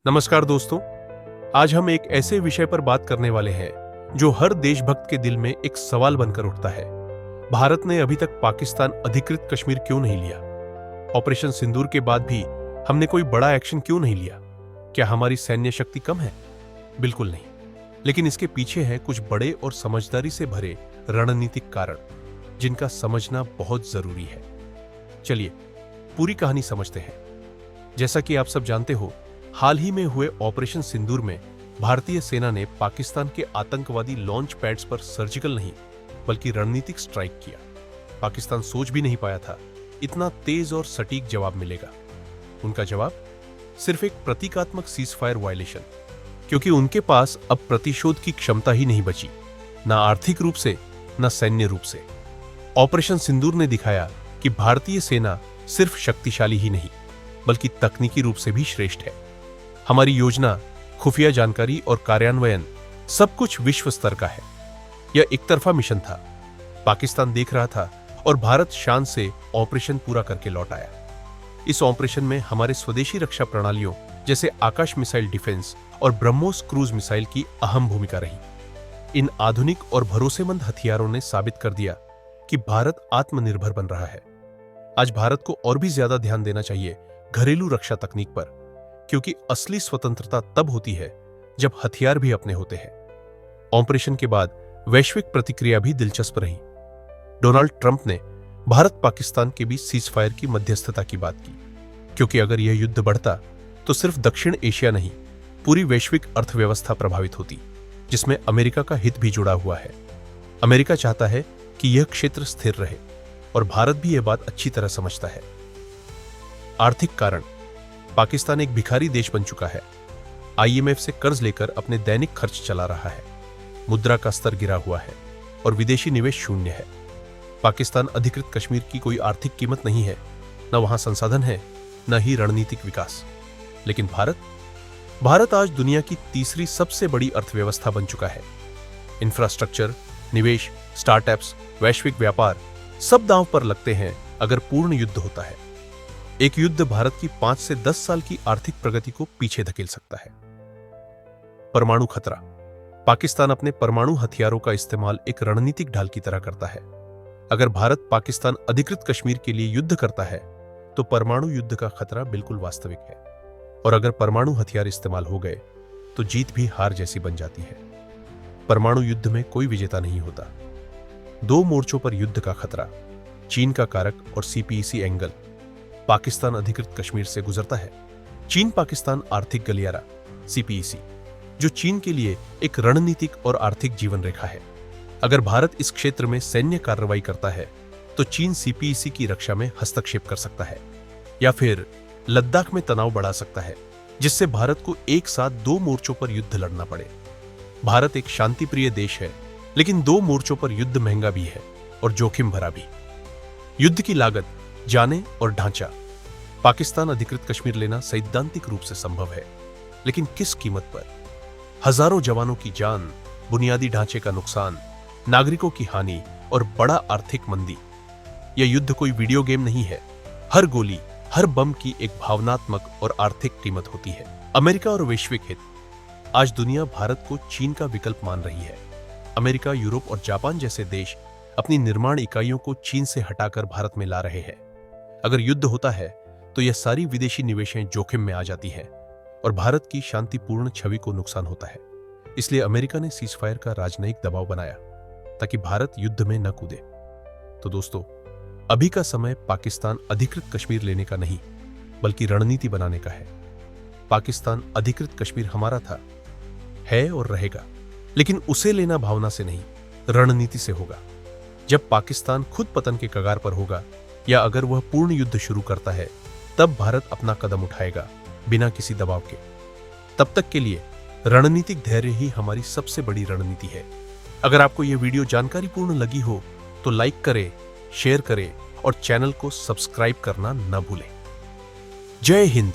नमस्कार दोस्तों, आज हम एक ऐसे विषय पर बात करने वाले हैं जो हर देशभक्त के दिल में एक सवाल बनकर उठता है। भारत ने अभी तक पाकिस्तान अधिकृत कश्मीर क्यों नहीं लिया? ऑपरेशन सिंदूर के बाद भी हमने कोई बड़ा एक्शन क्यों नहीं लिया? क्या हमारी सैन्य शक्ति कम है? बिल्कुल नहीं, लेकिन इसके पीछे है कुछ बड़े और समझदारी से भरे रणनीतिक कारण, जिनका समझना बहुत जरूरी है। चलिए पूरी कहानी समझते हैं। जैसा कि आप सब जानते हो, हाल ही में हुए ऑपरेशन सिंदूर में भारतीय सेना ने पाकिस्तान के आतंकवादी लॉन्च पैड्स पर सर्जिकल नहीं बल्कि रणनीतिक स्ट्राइक किया। पाकिस्तान सोच भी नहीं पाया था इतना तेज और सटीक जवाब मिलेगा। उनका जवाब सिर्फ एक प्रतीकात्मक सीजफायर वायलेशन, क्योंकि उनके पास अब प्रतिशोध की क्षमता ही नहीं बची, ना आर्थिक रूप से ना सैन्य रूप से। ऑपरेशन सिंदूर ने दिखाया कि भारतीय सेना सिर्फ शक्तिशाली ही नहीं बल्कि तकनीकी रूप से भी श्रेष्ठ है। हमारी योजना, खुफिया जानकारी और कार्यान्वयन सब कुछ विश्व स्तर का है। यह एक तरफा मिशन था। पाकिस्तान देख रहा था और भारत शान से ऑपरेशन पूरा करके लौट आया। इस ऑपरेशन में हमारे स्वदेशी रक्षा प्रणालियों जैसे आकाश मिसाइल डिफेंस और ब्रह्मोस क्रूज मिसाइल की अहम भूमिका रही। इन आधुनिक और भरोसेमंद हथियारों ने साबित कर दिया कि भारत आत्मनिर्भर बन रहा है। आज भारत को और भी ज्यादा ध्यान देना चाहिए घरेलू रक्षा तकनीक पर, क्योंकि असली स्वतंत्रता तब होती है जब हथियार भी अपने होते हैं। ऑपरेशन के बाद वैश्विक प्रतिक्रिया भी दिलचस्प रही। डोनाल्ड ट्रंप ने भारत पाकिस्तान के बीच सीजफायर की मध्यस्थता की बात की, क्योंकि अगर यह युद्ध बढ़ता तो सिर्फ दक्षिण एशिया नहीं, पूरी वैश्विक अर्थव्यवस्था प्रभावित होती, जिसमें अमेरिका का हित भी जुड़ा हुआ है। अमेरिका चाहता है कि यह क्षेत्र स्थिर रहे और भारत भी यह बात अच्छी तरह समझता है। आर्थिक कारण, पाकिस्तान एक भिखारी देश बन चुका है। आईएमएफ से कर्ज लेकर अपने दैनिक खर्च चला रहा है। मुद्रा का स्तर गिरा हुआ है और विदेशी निवेश शून्य है। पाकिस्तान अधिकृत कश्मीर की कोई आर्थिक कीमत नहीं है, न वहां संसाधन है, न ही रणनीतिक विकास। लेकिन भारत आज दुनिया की तीसरी सबसे बड़ी अर्थव्यवस्था बन चुका है। इंफ्रास्ट्रक्चर, निवेश, स्टार्टअप्स, वैश्विक व्यापार सब दांव पर लगते हैं अगर पूर्ण युद्ध होता है। एक युद्ध भारत की 5 से 10 साल की आर्थिक प्रगति को पीछे धकेल सकता है। परमाणु खतरा, पाकिस्तान अपने परमाणु हथियारों का इस्तेमाल एक रणनीतिक ढाल की तरह करता है। अगर भारत पाकिस्तान अधिकृत कश्मीर के लिए युद्ध करता है तो परमाणु युद्ध का खतरा बिल्कुल वास्तविक है, और अगर परमाणु हथियार इस्तेमाल हो गए तो जीत भी हार जैसी बन जाती है। परमाणु युद्ध में कोई विजेता नहीं होता। 2 मोर्चों पर युद्ध का खतरा, चीन का कारक और सीपीईसी एंगल। पाकिस्तान अधिकृत कश्मीर से गुजरता है। चीन पाकिस्तान आर्थिक गलियारा, सीपीईसी, जो चीन के लिए एक रणनीतिक और आर्थिक जीवन रेखा है। अगर भारत इस क्षेत्र में सैन्य कार्रवाई करता है तो चीन सीपीईसी की रक्षा में हस्तक्षेप कर सकता है, या फिर लद्दाख में तनाव बढ़ा सकता है, जिससे भारत को एक साथ 2 मोर्चों पर युद्ध लड़ना पड़े। भारत एक शांतिप्रिय देश है, लेकिन 2 मोर्चों पर युद्ध महंगा भी है और जोखिम भरा भी। युद्ध की लागत, जाने और ढांचा, पाकिस्तान अधिकृत कश्मीर लेना सैद्धांतिक रूप से संभव है, लेकिन किस कीमत पर? हजारों जवानों की जान, बुनियादी ढांचे का नुकसान, नागरिकों की हानि और बड़ा आर्थिक मंदी। यह युद्ध कोई वीडियो गेम नहीं है। हर गोली, हर बम की एक भावनात्मक और आर्थिक कीमत होती है। अमेरिका और वैश्विक हित, आज दुनिया भारत को चीन का विकल्प मान रही है। अमेरिका, यूरोप और जापान जैसे देश अपनी निर्माण इकाइयों को चीन से हटाकर भारत में ला रहे हैं। अगर युद्ध होता है तो यह सारी विदेशी निवेशें जोखिम में आ जाती हैं और भारत की शांतिपूर्ण छवि को नुकसान होता है। इसलिए अमेरिका ने सीजफायर का राजनयिक दबाव बनाया ताकि भारत युद्ध में न कूदे। तो दोस्तों, अभी का समय पाकिस्तान अधिकृत कश्मीर लेने का नहीं बल्कि रणनीति बनाने का है। पाकिस्तान अधिकृत कश्मीर हमारा था, है और रहेगा, लेकिन उसे लेना भावना से नहीं, रणनीति से होगा। जब पाकिस्तान खुद पतन के कगार पर होगा या अगर वह पूर्ण युद्ध शुरू करता है, तब भारत अपना कदम उठाएगा बिना किसी दबाव के। तब तक के लिए रणनीतिक धैर्य ही हमारी सबसे बड़ी रणनीति है। अगर आपको यह वीडियो जानकारीपूर्ण लगी हो तो लाइक करें, शेयर करें और चैनल को सब्सक्राइब करना न भूलें। जय हिंद।